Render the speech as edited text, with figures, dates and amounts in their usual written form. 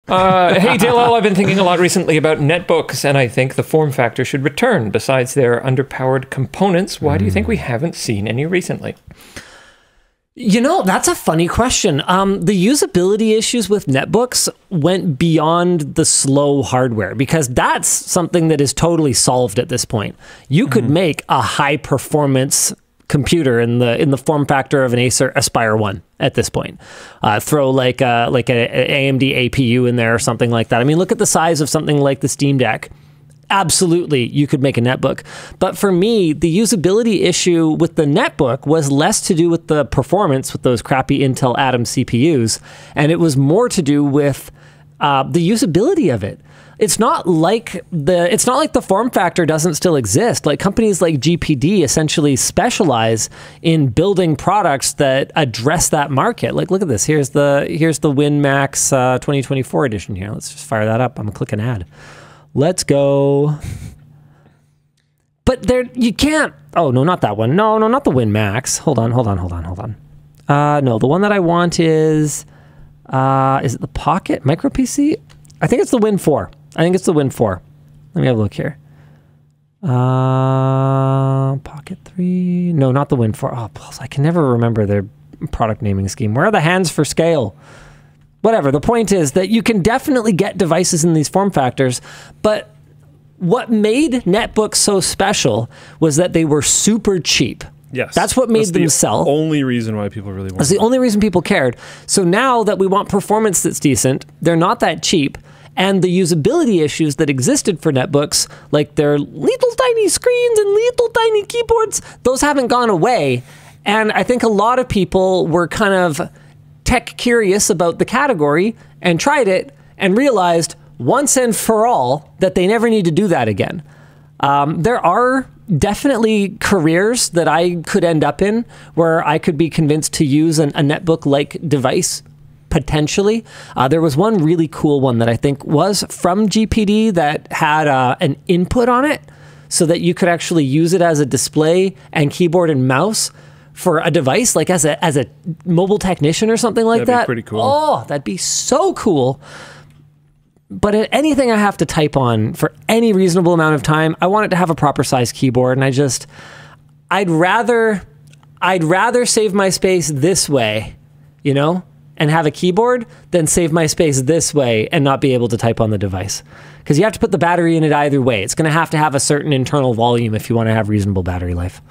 Hey, Dale, I've been thinking a lot recently about netbooks, and I think the form factor should return. Besides their underpowered components, why do you think we haven't seen any recently? You know, that's a funny question. The usability issues with netbooks went beyond the slow hardware, because that's something that is totally solved at this point. You could make a high performance computer in the form factor of an Acer Aspire 1 at this point. Throw like a AMD APU in there or something like that. I mean, look at the size of something like the Steam Deck. Absolutely, you could make a netbook. But for me, the usability issue with the netbook was less to do with the performance with those crappy Intel Atom CPUs, and it was more to do with the usability of it. It's not like the form factor doesn't still exist. Like, companies like GPD essentially specialize in building products that address that market. Like, look at this. Here's the WinMax 2024 edition here. Let's just fire that up. I'm gonna click an ad. Let's go. But you can't. Oh no, not that one. No, not the WinMax. Hold on. No, the one that I want is it the Pocket Micro PC? I think it's the Win 4. Let me have a look here. Pocket 3. No, not the Win 4. Oh, I can never remember their product naming scheme. Where are the hands for scale? Whatever. The point is that you can definitely get devices in these form factors, but what made netbooks so special was that they were super cheap. Yes. That's what made them sell. That's the only reason why people really want. That's the only reason people cared. So now that we want performance that's decent, they're not that cheap. And the usability issues that existed for netbooks, like their little tiny screens and little tiny keyboards, those haven't gone away. And I think a lot of people were kind of tech curious about the category and tried it and realized once and for all that they never need to do that again. There are definitely careers that I could end up in where I could be convinced to use a netbook-like device. Potentially. There was one really cool one that I think was from GPD that had an input on it so that you could actually use it as a display and keyboard and mouse for a device, like as a mobile technician or something like that. That'd be pretty cool. Oh, that'd be so cool. But anything I have to type on for any reasonable amount of time, I want it to have a proper size keyboard, and I'd rather save my space this way, you know? And have a keyboard, then save my space this way and not be able to type on the device. Because you have to put the battery in it either way. It's going to have a certain internal volume if you want to have reasonable battery life.